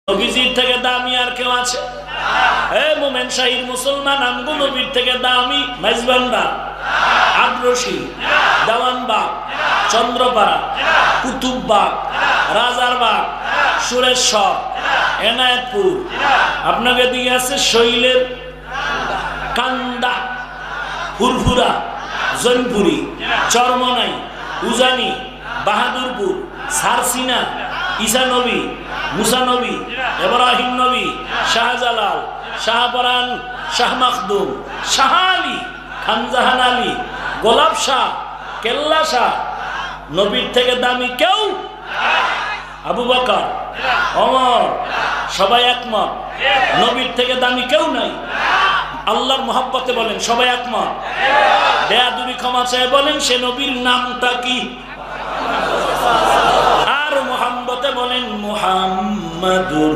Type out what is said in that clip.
নবীজির থেকে দামি আর কেউ আছে? মোমেন শাহীর মুসলমান আমগো নবীর থেকে দামি মেজবানবাগ, আগ্রসী, দেওয়ানবাগ, চন্দ্রপাড়া, কুতুববাগ, রাজারবাগ, সুরেশ্বর, এনায়েতপুর, আপনাকে দিকে আছে শৈলের কান্দা, ফুরফুরা, জৈনপুরি, চরমনাই, উজানি, বাহাদুরপুর, সারসিনা, ঈসা নবী, মুসা নবী, ইব্রাহিম নবী, শাহজালাল, শাহপরান, শাহ মখদুম, শাহ আলী, খানজাহান আলী, গোলাপ শাহ, কেল্লা শাহ। নবীর থেকে দামি কেউ? আবু বকর, ওমর, সবাই একমত। নবীর থেকে দামি কেউ নাই। আল্লাহর মহব্বতে বলেন সবাই একমত। বেয়াদবি ক্ষমা চেয়ে বলেন সে নবীর নামটা কি? আর মুহাম্মদে বলেন মুহাম্মাদুর